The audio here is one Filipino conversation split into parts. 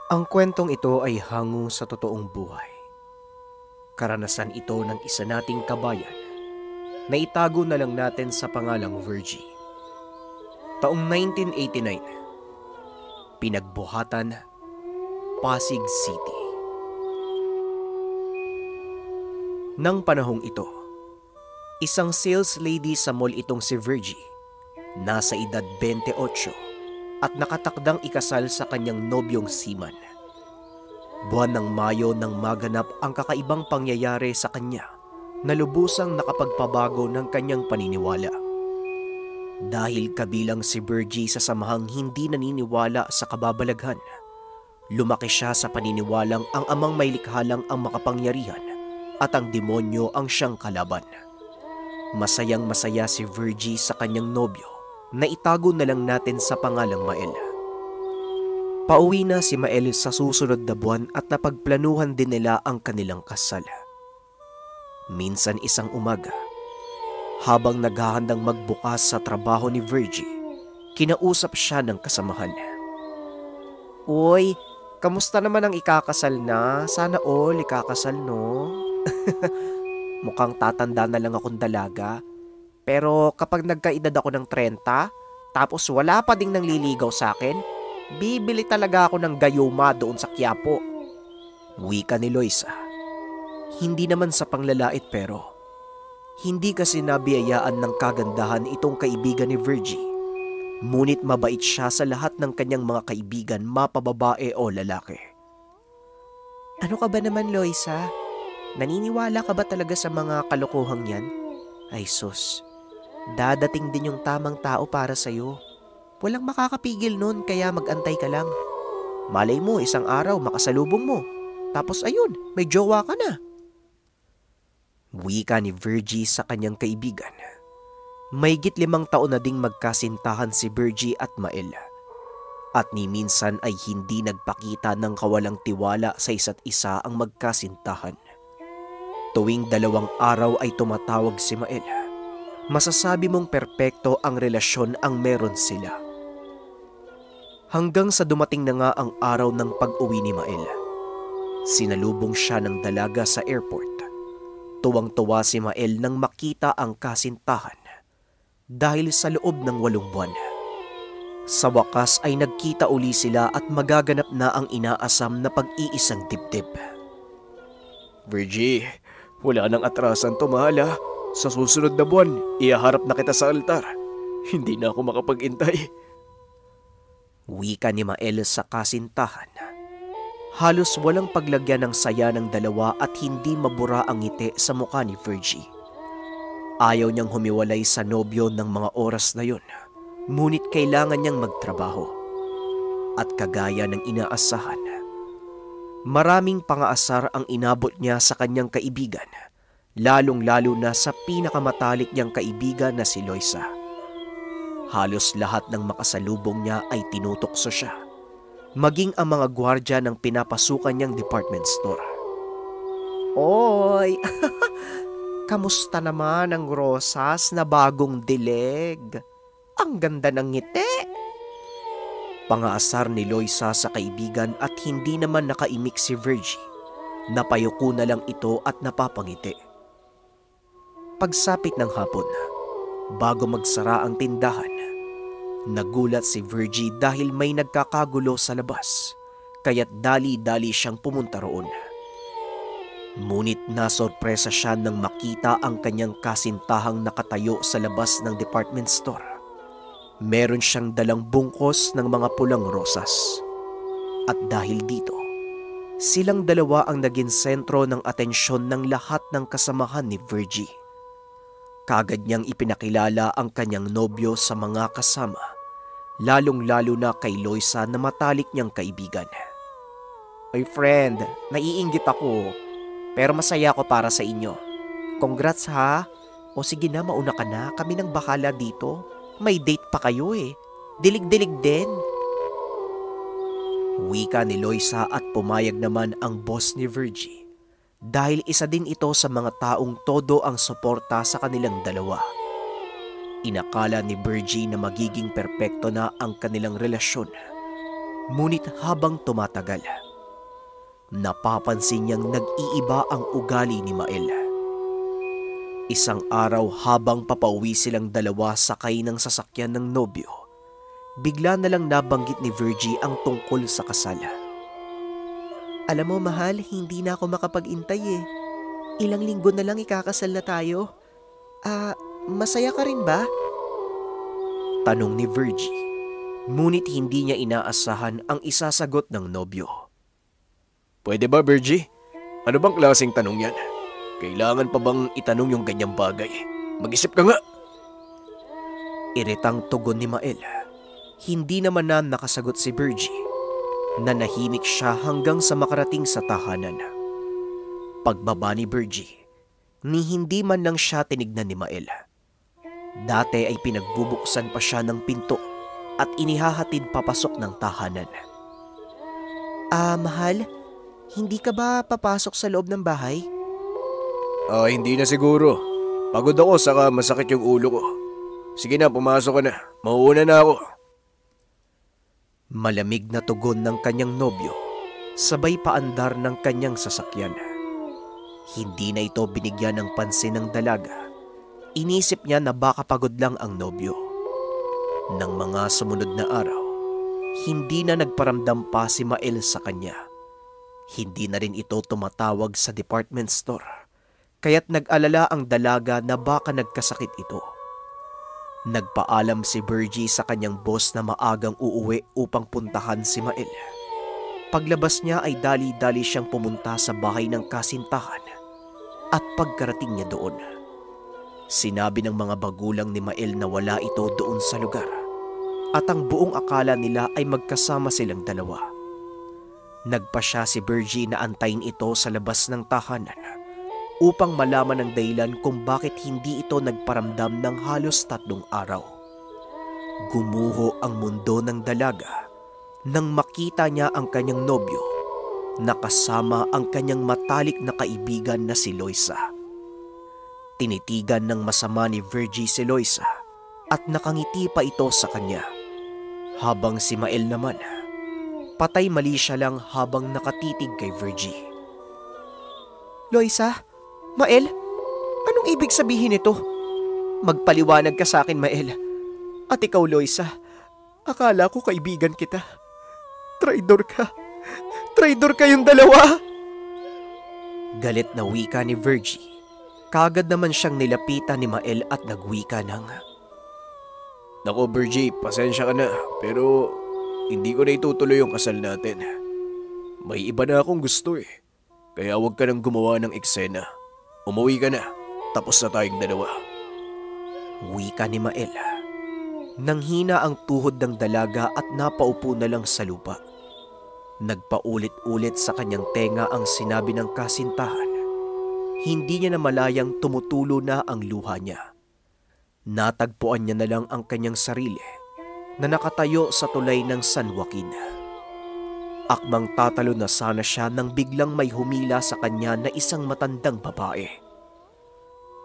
Ang kwentong ito ay hango sa totoong buhay. Karanasan ito ng isa nating kabayan na itago na lang natin sa pangalang Virgie. Taong 1989, pinagbuhatan, Pasig City. Nang panahong ito, isang sales lady sa mall itong si Virgie, nasa edad 28 at nakatakdang ikasal sa kanyang nobyong Seaman. Buwan ng Mayo nang maganap ang kakaibang pangyayari sa kanya na lubusang nakapagpabago ng kanyang paniniwala. Dahil kabilang si Virgie sa samahang hindi naniniwala sa kababalaghan, lumaki siya sa paniniwalang ang amang may likha lang ang makapangyarihan at ang demonyo ang siyang kalaban. Masayang masaya si Virgie sa kanyang nobyo na itago na lang natin sa pangalang Mael. Pauwi na si Mael sa susunod na buwan at napagplanuhan din nila ang kanilang kasal. Minsan isang umaga, habang naghahandang magbukas sa trabaho ni Virgie, kinausap siya ng kasamahan. "Uy, kamusta naman ang ikakasal na? Sana all ikakasal, no?" "Mukhang tatanda na lang akong dalaga. Pero kapag nagkaedad ako ng 30, tapos wala pa ding nangliligaw sa akin, bibili talaga ako ng gayuma doon sa Quiapo." Wika ni Loisa. Hindi naman sa panglalait pero hindi kasi nabiyayaan ng kagandahan itong kaibigan ni Virgie. Ngunit mabait siya sa lahat ng kanyang mga kaibigan, mapababae o lalaki. "Ano ka ba naman, Loisa? Naniniwala ka ba talaga sa mga kalokohang yan? Ay sus, dadating din yung tamang tao para sa'yo. Walang makakapigil nun kaya mag-antay ka lang. Malay mo isang araw makasalubong mo. Tapos ayun, may jowa ka na." Wika ni Virgie sa kanyang kaibigan. Mahigit 5 taon na ding magkasintahan si Virgie at Mael. At ni minsan ay hindi nagpakita ng kawalang tiwala sa isa't isa ang magkasintahan. Tuwing 2 araw ay tumatawag si Mael. Masasabi mong perpekto ang relasyon ang meron sila. Hanggang sa dumating na nga ang araw ng pag-uwi ni Mael. Sinalubong siya ng dalaga sa airport. Tuwang-tuwa si Mael nang makita ang kasintahan dahil sa loob ng 8 buwan. Sa wakas ay nagkita uli sila at magaganap na ang inaasam na pag-iisang dibdib. "Virgie, wala nang atrasan to, mahal. Sa susunod na buwan, ihaharap na kita sa altar. Hindi na ako makapag-intay." Wika ni Mael sa kasintahan. Halos walang paglagyan ng saya ng dalawa at hindi mabura ang ngiti sa mukha ni Virgie. Ayaw niyang humiwalay sa nobyo ng mga oras na yun, ngunit kailangan niyang magtrabaho. At kagaya ng inaasahan, maraming pangaasar ang inabot niya sa kanyang kaibigan, lalong-lalo na sa pinakamatalik niyang kaibigan na si Loisa. Halos lahat ng makasalubong niya ay tinutokso siya, maging ang mga gwardya ng pinapasukan niyang department store. "Oy, kamusta naman ang rosas na bagong dilig? Ang ganda ng ngiti." Pangaasar ni Loisa sa kaibigan at hindi naman nakaimik si Virgie. Napayuko na lang ito at napapangiti. Pagsapit ng hapon, bago magsara ang tindahan, nagulat si Virgie dahil may nagkakagulo sa labas, kaya't dali-dali siyang pumunta roon. Ngunit nasorpresa siya nang makita ang kanyang kasintahang nakatayo sa labas ng department store. Meron siyang dalang bungkos ng mga pulang rosas. At dahil dito, silang dalawa ang naging sentro ng atensyon ng lahat ng kasamahan ni Virgie. Kaagad niyang ipinakilala ang kanyang nobyo sa mga kasama, lalong-lalo na kay Loisa na matalik niyang kaibigan. "Oy friend, naiinggit ako, pero masaya ako para sa inyo. Congrats ha. O sige na, mauna ka na, kami nang bahala dito. May date pa kayo eh. Dilig-dilig din." Wika ni Loisa at pumayag naman ang boss ni Virgie. Dahil isa din ito sa mga taong todo ang suporta sa kanilang dalawa. Inakala ni Virgie na magiging perpekto na ang kanilang relasyon. Ngunit habang tumatagal, napapansin niyang nag-iiba ang ugali ni Mael. Isang araw habang papauwi silang dalawa sakay ng sasakyan ng nobyo, bigla na lang nabanggit ni Virgie ang tungkol sa kasal. Alam mo mahal, hindi na ako makapag-intay eh. Ilang linggo na lang ikakasal na tayo. Masaya ka rin ba? Tanong ni Virgie, ngunit hindi niya inaasahan ang isasagot ng nobyo. Pwede ba, Virgie? Ano bang klaseng tanong yan? Kailangan pa bang itanong yung ganyang bagay? Mag-isip ka nga! Iritang tugon ni Mael. Hindi naman na nakasagot si Virgie. Nanahimik siya hanggang sa makarating sa tahanan. Pagbaba ni Virgie, ni hindi man lang siya tinignan ni Mael. Dati ay pinagbubuksan pa siya ng pinto at inihahatid papasok ng tahanan. Mahal, hindi ka ba papasok sa loob ng bahay? Hindi na siguro. Pagod ako saka masakit yung ulo ko. Sige na, pumasok ka na. Mauuna na ako. Malamig na tugon ng kanyang nobyo, sabay paandar ng kanyang sasakyan. Hindi na ito binigyan ng pansin ng dalaga. Inisip niya na baka pagod lang ang nobyo. Nang mga sumunod na araw, hindi na nagparamdam pa si Mael sa kanya. Hindi na rin ito tumatawag sa department store, kaya't nag-alala ang dalaga na baka nagkasakit ito. Nagpaalam si Virgie sa kanyang boss na maagang uuwi upang puntahan si Mael. Paglabas niya ay dali-dali siyang pumunta sa bahay ng kasintahan at pagkarating niya doon, sinabi ng mga bagulang ni Mael na wala ito doon sa lugar at ang buong akala nila ay magkasama silang dalawa. Nagpasya si Virgie na antayin ito sa labas ng tahanan upang malaman ang dahilan kung bakit hindi ito nagparamdam ng halos 3 araw. Gumuho ang mundo ng dalaga nang makita niya ang kanyang nobyo na kasama ang kanyang matalik na kaibigan na si Loisa. Tinitigan ng masama ni Virgie si Loisa at nakangiti pa ito sa kanya, habang si Mael naman, patay mali siya lang habang nakatitig kay Virgie. Loisa? Mael, anong ibig sabihin nito? Magpaliwanag ka sa akin, Mael. At ikaw, Loisa, akala ko kaibigan kita. Traidor ka. Traidor kayong dalawa. Galit na wika ni Virgie. Kagad naman siyang nilapitan ni Mael at nagwika ng, Nako, Virgie, pasensya ka na, pero hindi ko na itutuloy yung kasal natin. May iba na akong gusto eh. Kaya huwag ka nang gumawa ng eksena. Umuwi ka na, tapos na tayong dalawa. Wika ni Mael. Nanghina ang tuhod ng dalaga at napaupo na lang sa lupa. Nagpaulit-ulit sa kanyang tenga ang sinabi ng kasintahan. Hindi niya na malayang tumutulo na ang luha niya. Natagpuan niya na lang ang kanyang sarili na nakatayo sa tulay ng San Joaquin. Akmang tatalo na sana siya nang biglang may humila sa kanya na isang matandang babae.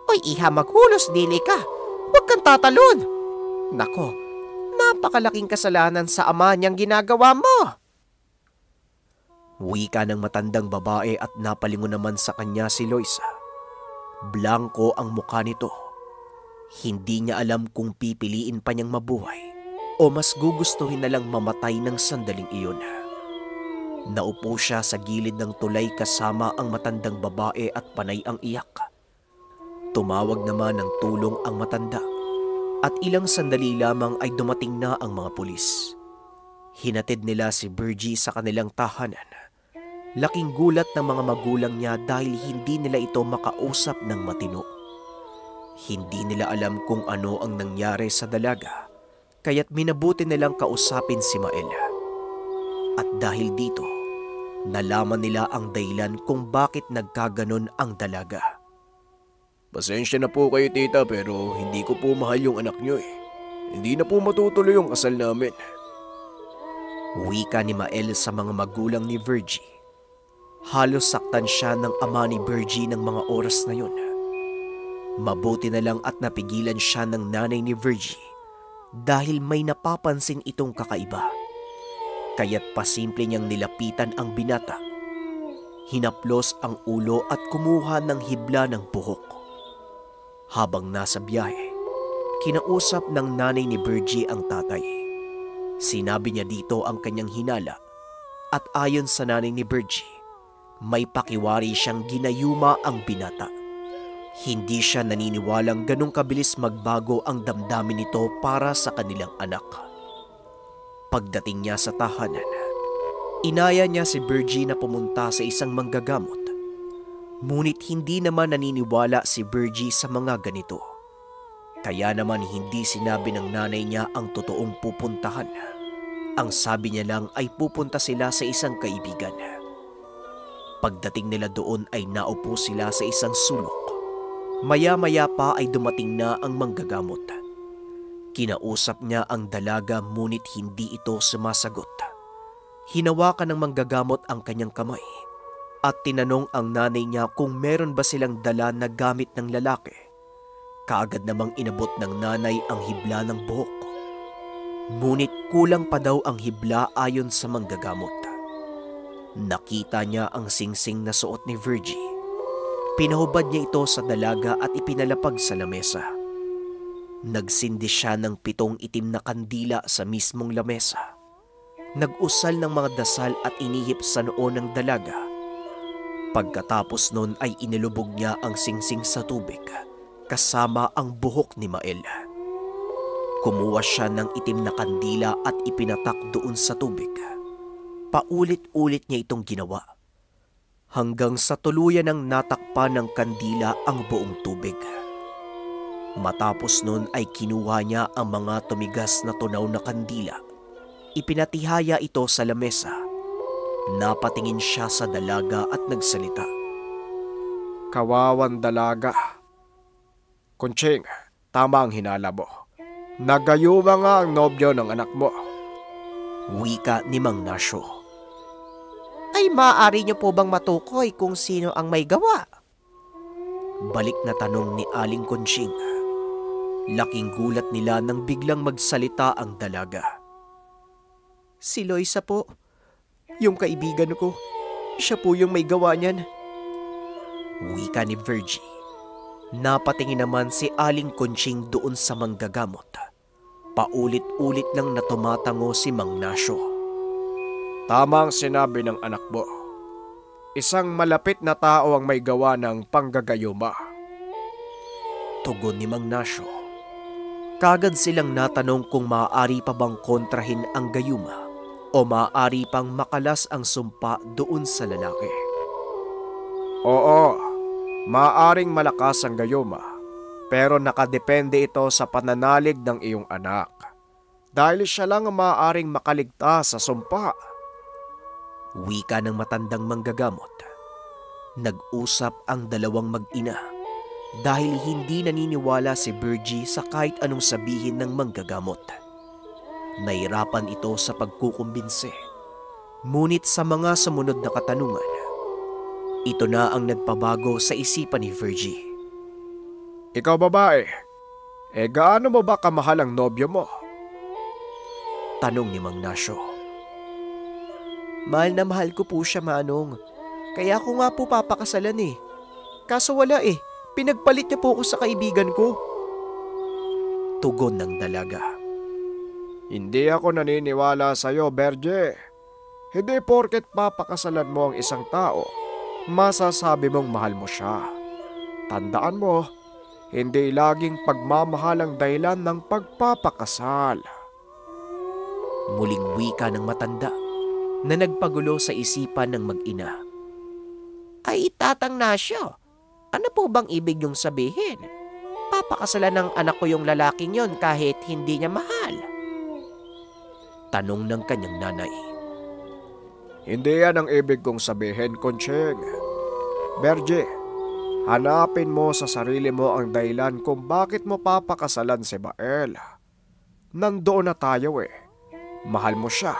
Oy iha, maghulos dili ka. Huwag kang tatalon. Nako, napakalaking kasalanan sa ama niyang ginagawa mo. Wika ng matandang babae at napalingon naman sa kanya si Loisa. Blanko ang mukha nito. Hindi niya alam kung pipiliin pa niyang mabuhay o mas gugustuhin na lang mamatay ng sandaling iyon. Naupo siya sa gilid ng tulay kasama ang matandang babae at panay ang iyak. Tumawag naman ng tulong ang matanda at ilang sandali lamang ay dumating na ang mga pulis. Hinatid nila si Virgie sa kanilang tahanan. Laking gulat ng mga magulang niya dahil hindi nila ito makausap ng matino. Hindi nila alam kung ano ang nangyari sa dalaga, kaya't minabuti nilang kausapin si Mael. At dahil dito, nalaman nila ang dahilan kung bakit nagkaganon ang dalaga. Pasensya na po kayo, tita, pero hindi ko po mahal yung anak niyo eh. Hindi na po matutuloy yung kasal namin. Wika ni Mael sa mga magulang ni Virgie. Halos saktan siya ng ama ni Virgie ng mga oras na yun. Mabuti na lang at napigilan siya ng nanay ni Virgie dahil may napapansin itong kakaiba. kaya't pasimple niyang nilapitan ang binata. Hinaplos ang ulo at kumuha ng hibla ng buhok. Habang nasa biyahe, kinausap ng nanay ni Virgie ang tatay. Sinabi niya dito ang kanyang hinala at ayon sa nanay ni Virgie, may pakiwari siyang ginayuma ang binata. Hindi siya naniniwalang ganong kabilis magbago ang damdamin nito para sa kanilang anak. Pagdating niya sa tahanan, inaya niya si Virgie na pumunta sa isang manggagamot. Ngunit hindi naman naniniwala si Virgie sa mga ganito. Kaya naman hindi sinabi ng nanay niya ang totoong pupuntahan. Ang sabi niya lang ay pupunta sila sa isang kaibigan. Pagdating nila doon ay naupo sila sa isang sulok. Maya-maya pa ay dumating na ang manggagamot. Kinausap niya ang dalaga ngunit hindi ito sumasagot. Hinawakan ng manggagamot ang kanyang kamay at tinanong ang nanay niya kung meron ba silang dala na gamit ng lalaki. Kaagad namang inabot ng nanay ang hibla ng buhok. Ngunit kulang pa daw ang hibla ayon sa manggagamot. Nakita niya ang singsing na suot ni Virgie. Pinahubad niya ito sa dalaga at ipinalapag sa lamesa. Nagsindi siya ng 7 itim na kandila sa mismong lamesa. Nag-usal ng mga dasal at inihip sa noo ng dalaga. Pagkatapos nun ay inilubog niya ang singsing sa tubig kasama ang buhok ni Mael. Kumuha siya ng itim na kandila at ipinatak doon sa tubig. Paulit-ulit niya itong ginawa. Hanggang sa tuluyan ng natakpan ng kandila ang buong tubig. Matapos nun ay kinuha niya ang mga tumigas na tunaw na kandila. Ipinatihaya ito sa lamesa. Napatingin siya sa dalaga at nagsalita. Kawawan dalaga. Kunching, tama ang hinala mo. Nagayuma nga ang nobyo ng anak mo. Wika ni Mang Nasyo. Ay maaari niyo po bang matukoy kung sino ang may gawa? Balik na tanong ni Aling Kunching. Laking gulat nila nang biglang magsalita ang dalaga. Si Loisa po, yung kaibigan ko. Siya po yung may gawa niyan. Wika ni Virgie. Napatingin naman si Aling Kunching doon sa manggagamot. Paulit-ulit lang na tumatango si Mang Nasyo. Tama ang sinabi ng anak mo. Isang malapit na tao ang may gawa ng panggagayuma. Tugon ni Mang Nasyo. Kagad silang natanong kung maaari pa bang kontrahin ang gayuma o maaari pang makalas ang sumpa doon sa lalaki. Oo, maaaring malakas ang gayuma, pero nakadepende ito sa pananalig ng iyong anak. Dahil siya lang ang maaaring makaligtas sa sumpa. Wika ng matandang manggagamot. Nag-usap ang dalawang mag-ina dahil hindi naniniwala si Virgie sa kahit anong sabihin ng manggagamot. Nahirapan ito sa pagkukumbinse. Ngunit sa mga sumunod na katanungan, ito na ang nagpabago sa isipan ni Virgie. Ikaw babae, gaano mo ba kamahal ang nobyo mo? Tanong ni Mang Nasyo. Mahal na mahal ko po siya, Manong. Kaya ako nga po papakasalan eh. Kaso wala eh. Pinagpalit niya po ako sa kaibigan ko. Tugon ng dalaga. Hindi ako naniniwala sa iyo, Berge. Hindi porket papakasalan mo ang isang tao, masasabi mong mahal mo siya. Tandaan mo, hindi laging pagmamahal ang dahilan ng pagpapakasal. Muling wika ng matanda na nagpagulo sa isipan ng mag-ina. Ay Tatang Nasyo, ano po bang ibig niyong sabihin? Papakasalan ng anak ko yung lalaking yon kahit hindi niya mahal? Tanong ng kanyang nanay. Hindi yan ang ibig kong sabihin, Kunching. Berge, hanapin mo sa sarili mo ang dahilan kung bakit mo papakasalan si Bael. Nandoon na tayo eh. Mahal mo siya.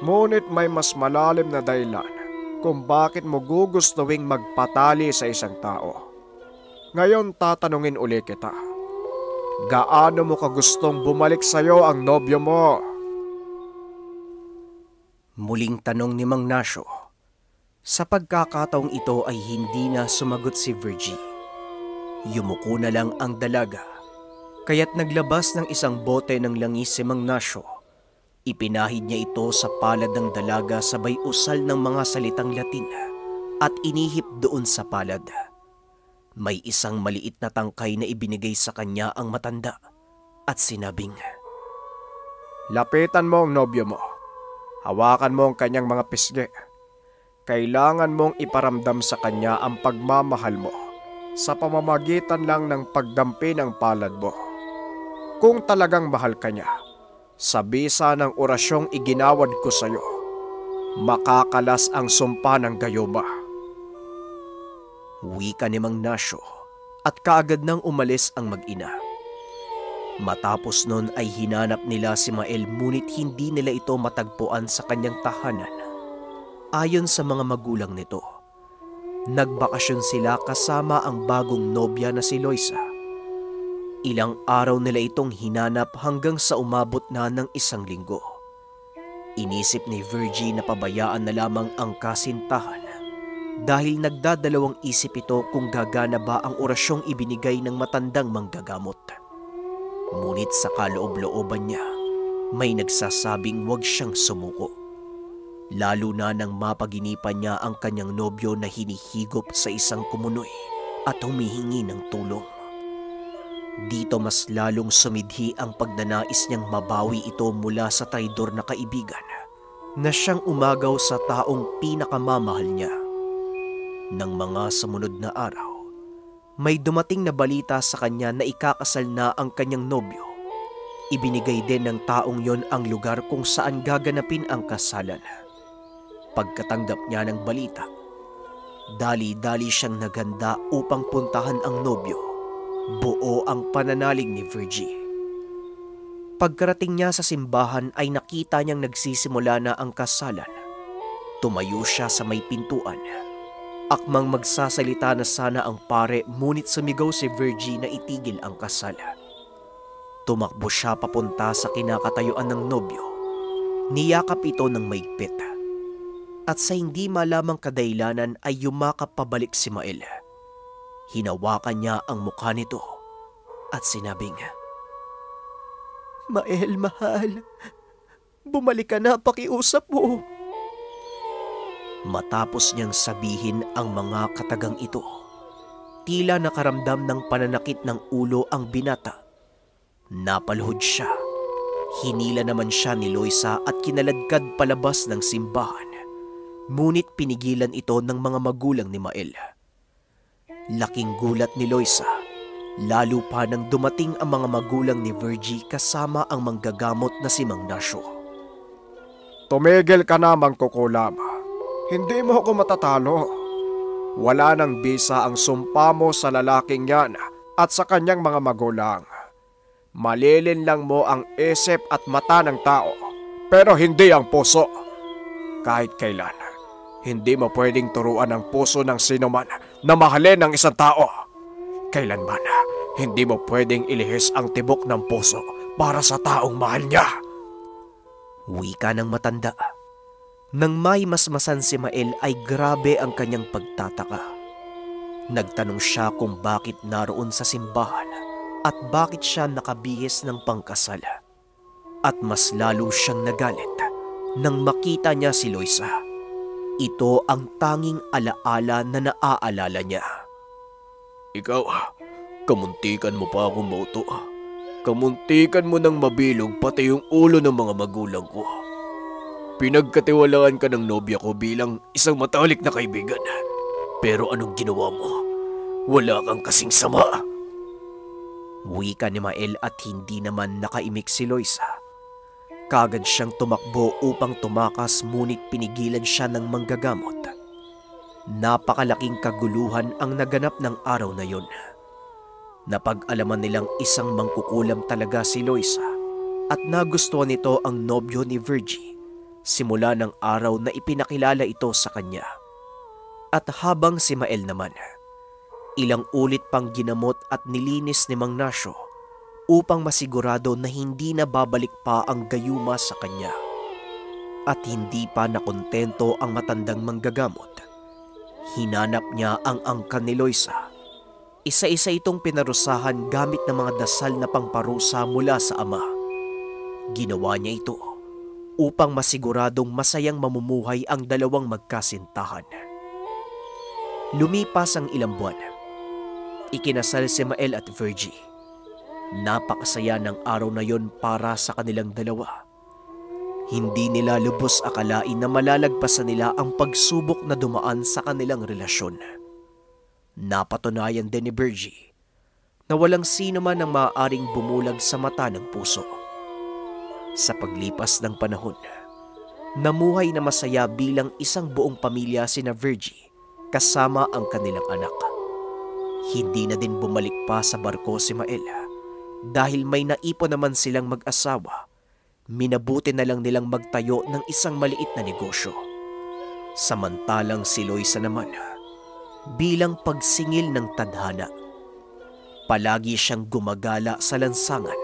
Ngunit may mas malalim na dahilan kung bakit mo gugustuwing magpatali sa isang tao. Ngayon tatanungin uli kita. Gaano mo kagustong bumalik sa'yo ang nobyo mo? Muling tanong ni Mang Nasyo. Sa pagkakataong ito ay hindi na sumagot si Virgie. Yumuko na lang ang dalaga, kaya't naglabas ng isang bote ng langis si Mang Nasyo. Ipinahid niya ito sa palad ng dalaga sabay usal ng mga salitang Latin at inihip doon sa palad. May isang maliit na tangkay na ibinigay sa kanya ang matanda at sinabing, "Lapitan mo ang nobyo mo. Hawakan mo ang kanyang mga pisngi. Kailangan mong iparamdam sa kanya ang pagmamahal mo sa pamamagitan lang ng pagdampi ng palad mo. Kung talagang mahal ka niya, sa bisa ng orasyong iginawad ko sa iyo, makakalas ang sumpa ng gayuma." Wika ni Mang Nasyo at kaagad nang umalis ang mag-ina. Matapos nun ay hinanap nila si Mael ngunit hindi nila ito matagpuan sa kanyang tahanan. Ayon sa mga magulang nito, nagbakasyon sila kasama ang bagong nobya na si Loisa. Ilang araw nila itong hinanap hanggang sa umabot na ng 1 linggo. Inisip ni Virgie na pabayaan na lamang ang kasintahan dahil nagdadalawang isip ito kung gagana ba ang orasyong ibinigay ng matandang manggagamot. Ngunit sa kaloob-looban niya, may nagsasabing huwag siyang sumuko. Lalo na nang mapaginipan niya ang kanyang nobyo na hinihigop sa isang kumunoy at humihingi ng tulong. Dito mas lalong sumidhi ang pagnanais niyang mabawi ito mula sa traidor na kaibigan na siyang umagaw sa taong pinakamamahal niya. Nang mga sumunod na araw, may dumating na balita sa kanya na ikakasal na ang kanyang nobyo. Ibinigay din ng taong yon ang lugar kung saan gaganapin ang kasalan. Pagkatanggap niya ng balita, dali-dali siyang naghanda upang puntahan ang nobyo. Buo ang pananalig ni Virgie. Pagkarating niya sa simbahan ay nakita niyang nagsisimula na ang kasalan. Tumayo siya sa may pintuan. Akmang magsasalita na sana ang pare ngunit sumigaw si Virgie na itigil ang kasal. Tumakbo siya papunta sa kinakatayuan ng nobyo. Niyakap ito ng maigpit. At sa hindi malamang kadahilanan ay yumakap pabalik si Mael. Hinawakan niya ang mukha nito at sinabing, "Mael, mahal. Bumalik ka na, pakiusap mo." Matapos niyang sabihin ang mga katagang ito, tila nakaramdam ng pananakit ng ulo ang binata. Napaluhod siya. Hinila naman siya ni Loisa at kinaladkad palabas ng simbahan. Ngunit pinigilan ito ng mga magulang ni Mael. Laking gulat ni Loisa, lalo pa nang dumating ang mga magulang ni Virgie kasama ang manggagamot na si Mang Nasyo. "Tumigil ka na, mangkukulam. Hindi mo ako matatalo. Wala nang bisa ang sumpa mo sa lalaking yan at sa kanyang mga magulang. Malilin lang mo ang isip at mata ng tao, pero hindi ang puso. Kahit kailan, hindi mo pwedeng turuan ang puso ng sinuman na mahalin ang isang tao. Kailanman, hindi mo pwedeng ilihis ang tibok ng puso para sa taong mahal niya." Wika ng matanda. Nang may masmasan si Mael ay grabe ang kanyang pagtataka. Nagtanong siya kung bakit naroon sa simbahan at bakit siya nakabihis ng pangkasal. At mas lalo siyang nagalit nang makita niya si Loisa. Ito ang tanging alaala na naaalala niya. "Ikaw, kamuntikan mo pa akong mauto. Kamuntikan mo nang mabilog pati yung ulo ng mga magulang ko. Pinagkatiwalaan ka ng nobya ko bilang isang matalik na kaibigan. Pero anong ginawa mo? Wala kang kasing sama." Wika ni Mael at hindi naman nakaimik si Loisa. Kagad siyang tumakbo upang tumakas ngunit pinigilan siya ng manggagamot. Napakalaking kaguluhan ang naganap ng araw na yon. Napag-alaman nilang isang mangkukulam talaga si Loisa at nagustuhan nito ang nobyo ni Virgie simula ng araw na ipinakilala ito sa kanya. At habang si Mael naman, ilang ulit pang ginamot at nilinis ni Mang Nasyo upang masigurado na hindi na babalik pa ang gayuma sa kanya. At hindi pa nakontento ang matandang manggagamot, hinanap niya ang angkan ni Loisa. Isa-isa itong pinarusahan gamit ng mga dasal na pangparusa mula sa ama. Ginawa niya ito upang masiguradong masayang mamumuhay ang dalawang magkasintahan. Lumipas ang ilang buwan. Ikinasal si Mael at Virgie. Napakasaya ng araw na yon para sa kanilang dalawa. Hindi nila lubos akalain na malalagpasan nila ang pagsubok na dumaan sa kanilang relasyon. Napatunayan din ni Virgie na walang sino man ang maaaring bumulag sa mata ng puso. Sa paglipas ng panahon, namuhay na masaya bilang isang buong pamilya sina Virgie kasama ang kanilang anak. Hindi na din bumalik pa sa barko si Mael dahil may naipon naman silang mag-asawa. Minabuti na lang nilang magtayo ng isang maliit na negosyo. Samantalang si Loisa naman, bilang pagsingil ng tadhana, palagi siyang gumagala sa lansangan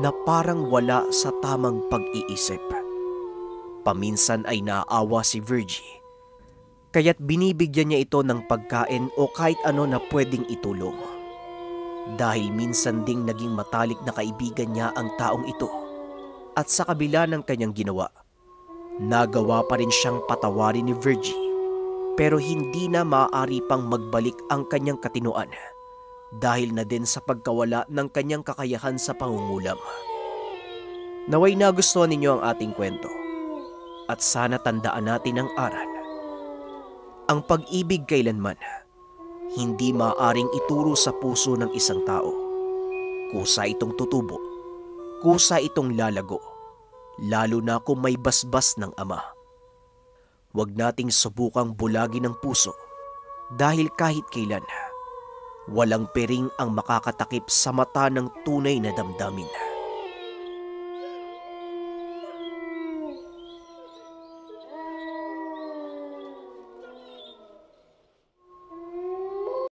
na parang wala sa tamang pag-iisip. Paminsan ay naaawa si Virgie, kaya't binibigyan niya ito ng pagkain o kahit ano na pwedeng itulong. Dahil minsan ding naging matalik na kaibigan niya ang taong ito. At sa kabila ng kanyang ginawa, nagawa pa rin siyang patawarin ni Virgie, pero hindi na maaari pang magbalik ang kanyang katinuan dahil na din sa pagkawala ng kanyang kakayahan sa pangungulam. Naway nagustuhan ninyo ang ating kwento at sana tandaan natin ang aral. Ang pag-ibig kailanman hindi maaaring ituro sa puso ng isang tao. Kusa itong tutubo, kusa itong lalago, lalo na kung may basbas ng ama. Huwag nating subukang bulagin ang puso dahil kahit kailan, walang piring ang makakatakip sa mata ng tunay na damdamin.